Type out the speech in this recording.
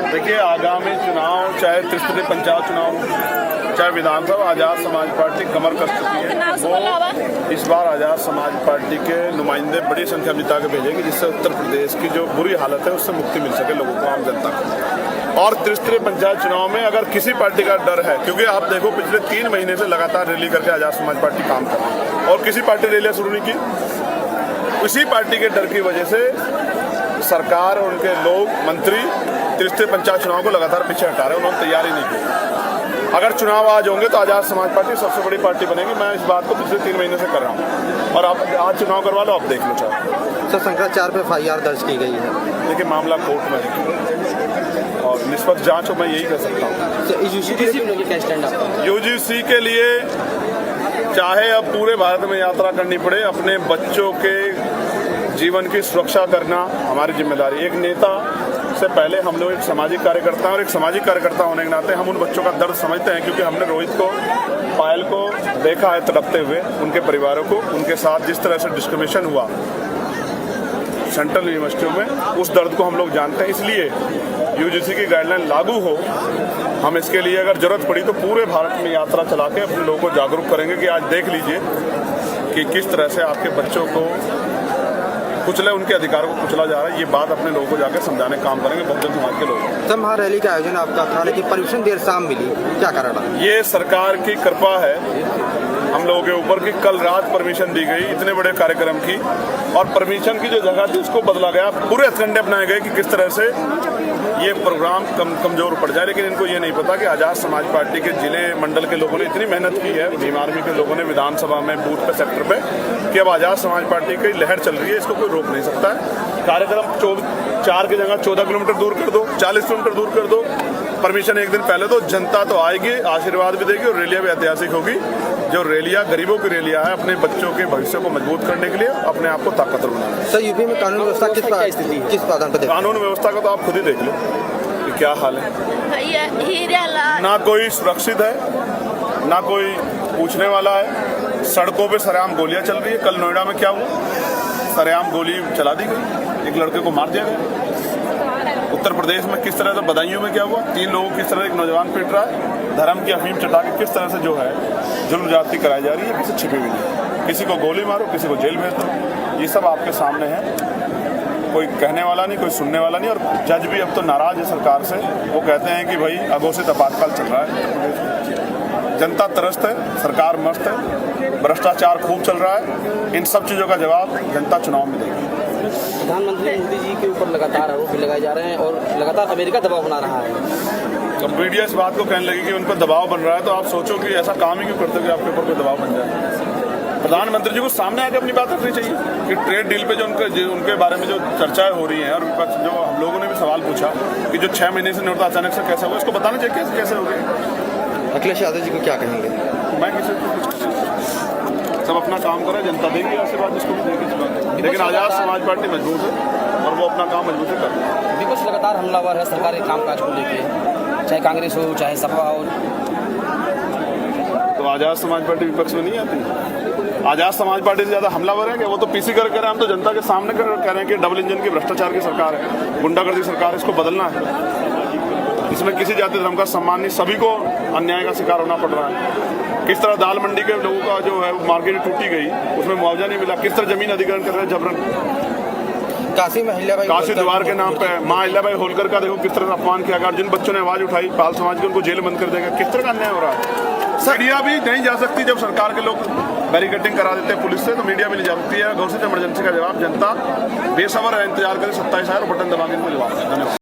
देखिए, आगामी चुनाव, चाहे त्रिस्तरीय पंचायत चुनाव, चाहे विधानसभा, आजाद समाज पार्टी कमर कस चुकी है। वो इस बार आजाद समाज पार्टी के नुमाइंदे बड़ी संख्या में जिता के भेजेंगे, जिससे उत्तर प्रदेश की जो बुरी हालत है उससे मुक्ति मिल सके लोगों को, आम जनता को। और त्रिस्तरीय पंचायत चुनाव में अगर किसी पार्टी का डर है, क्योंकि आप देखो पिछले 3 महीने से लगातार रैली करके आजाद समाज पार्टी काम कर रही है और किसी पार्टी रैलियां शुरू नहीं की। उसी पार्टी के डर की वजह से सरकार और उनके लोग, मंत्री त्रिस्तरीय पंचायत चुनाव को लगातार पीछे हटा रहे हैं। उन्होंने तैयारी नहीं की। अगर चुनाव आज होंगे तो आजाद समाज पार्टी सबसे बड़ी पार्टी बनेगी। मैं इस बात को पिछले 3 महीने से कर रहा हूँ और आप आज चुनाव करवा लो, आप देख लो। सर, शंकराचार्य पे FIR दर्ज की गई है। देखिए, मामला कोर्ट में है और निष्पक्ष जांच हो, मैं यही कह सकता हूँ। यूजीसी के लिए चाहे अब पूरे भारत में यात्रा करनी पड़े, अपने बच्चों के जीवन की सुरक्षा करना हमारी जिम्मेदारी। एक नेता से पहले हम लोग एक सामाजिक कार्यकर्ता हैं और एक सामाजिक कार्यकर्ता होने के नाते हम उन बच्चों का दर्द समझते हैं, क्योंकि हमने रोहित को, पायल को देखा है तड़पते हुए, उनके परिवारों को, उनके साथ जिस तरह से डिस्क्रिमिनेशन हुआ सेंट्रल यूनिवर्सिटियों में, उस दर्द को हम लोग जानते हैं। इसलिए यूजीसी की गाइडलाइन लागू हो, हम इसके लिए अगर जरूरत पड़ी तो पूरे भारत में यात्रा चला के अपने लोगों को जागरूक करेंगे कि आज देख लीजिए कि किस तरह से आपके बच्चों को कुचले, उनके अधिकारों को कुचला जा रहा है। ये बात अपने लोगों को जाकर समझाने का काम करेंगे बहुजन समाज के लोग। सर, महारैली का आयोजन आपका था, लेकिन परमिशन देर शाम मिली, क्या कारण है? ये सरकार की कृपा है हम लोगों के ऊपर कि कल रात परमिशन दी गई इतने बड़े कार्यक्रम की, और परमिशन की जो जगह थी उसको बदला गया। पूरे हथकंडे अपनाए गए कि किस तरह से ये प्रोग्राम कमजोर पड़ जाए। लेकिन इनको ये नहीं पता कि आजाद समाज पार्टी के जिले मंडल के लोगों ने इतनी मेहनत की है, भीम आर्मी के लोगों ने विधानसभा में, बूथ पे, सेक्टर पे, कि अब आजाद समाज पार्टी की लहर चल रही है, इसको कोई रोक नहीं सकता है। कार्यक्रम 4 की जगह 14 किलोमीटर दूर कर दो, 40 किलोमीटर दूर कर दो, परमिशन एक दिन पहले दो, जनता तो आएगी, आशीर्वाद भी देगी और रैलियां भी ऐतिहासिक होगी। जो रैलियां गरीबों की रैलियां है, अपने बच्चों के भविष्य को मजबूत करने के लिए, अपने आप को ताकतवर बनाना। सर, यूपी में कानून व्यवस्था किस आधार पर? कानून व्यवस्था का तो आप खुद ही देख लो कि क्या हाल है। ना कोई सुरक्षित है, ना कोई पूछने वाला है। सड़कों पे सरेआम गोलियां चल रही है। कल नोएडा में क्या हुआ, सरेआम गोली चला दी गई, एक लड़के को मार दिया गया। उत्तर प्रदेश में किस तरह से बदायूं में क्या हुआ, 3 लोगों किस तरह एक नौजवान पिट रहा है, धर्म की अफीम चटा के किस तरह से जो है जुल्म ज्यादती कराई जा रही है, किसी छिपी हुई नहीं। किसी को गोली मारो, किसी को जेल भेज दो, ये सब आपके सामने है। कोई कहने वाला नहीं, कोई सुनने वाला नहीं। और जज भी अब तो नाराज है सरकार से। वो कहते हैं कि भाई अघोषित आपातकाल चल रहा है, जनता त्रस्त है, सरकार मस्त है, भ्रष्टाचार खूब चल रहा है। इन सब चीज़ों का जवाब जनता चुनाव में देगी। प्रधानमंत्री मोदी जी के ऊपर लगातार आरोप भी लगाए जा रहे हैं और लगातार अमेरिका दबाव बना रहा है। अब मीडिया इस बात को कहने लगी कि उन पर दबाव बन रहा है, तो आप सोचो कि ऐसा काम ही क्यों करते हो कि आपके ऊपर कोई दबाव बन जाए। प्रधानमंत्री जी को सामने आके अपनी बात रखनी चाहिए कि ट्रेड डील पे जो उनके बारे में जो चर्चाएं हो रही हैं, और विपक्ष जो हम लोगों ने भी सवाल पूछा कि जो 6 महीने से नहीं होता, अचानक से कैसे हुआ, इसको बताना चाहिए कैसे हो गया। अखिलेश यादव जी को क्या कहेंगे? मैं किसी को सब अपना काम करें, जनता देगी आशीर्वाद, जिसको भी देगी। लेकिन आजाद समाज पार्टी मजबूत है और वो अपना काम मजबूत से कर रही है। विपक्ष लगातार हमलावर है सरकारी कामकाज को लेकर, चाहे कांग्रेस हो चाहे सपा हो। तो आजाद समाज पार्टी विपक्ष में नहीं आती। आजाद समाज पार्टी से ज्यादा हमलावर है कि वो तो पीसी कर रहे हैं। हम तो जनता के सामने कह रहे हैं कि डबल इंजन की भ्रष्टाचार की सरकार है, गुंडागर्दी सरकार है, इसको बदलना है। इसमें किसी जाति धर्म का सम्मान नहीं, सभी को अन्याय का शिकार होना पड़ रहा है। किस तरह दाल मंडी के लोगों का जो है मार्केट टूटी गई, उसमें मुआवजा नहीं मिला। किस तरह जमीन अधिग्रहण कर रहे हैं जबरन। काशी द्वार के नाम पे माँ अहिल्याबाई होलकर का देखो किस तरह अपमान किया गया। जिन बच्चों ने आवाज उठाई पाल समाज के, उनको जेल बंद कर देगा। किस तरह का अन्याय हो रहा है। मीडिया भी नहीं जा सकती जब सरकार के लोग बैरिकेडिंग करा देते हैं पुलिस से, तो मीडिया भी नहीं जा सकती है। घोषित इमरजेंसी का जवाब जनता बेसब्र है, इंतजार करें 27 बटन दबा के इनको जवाब। धन्यवाद।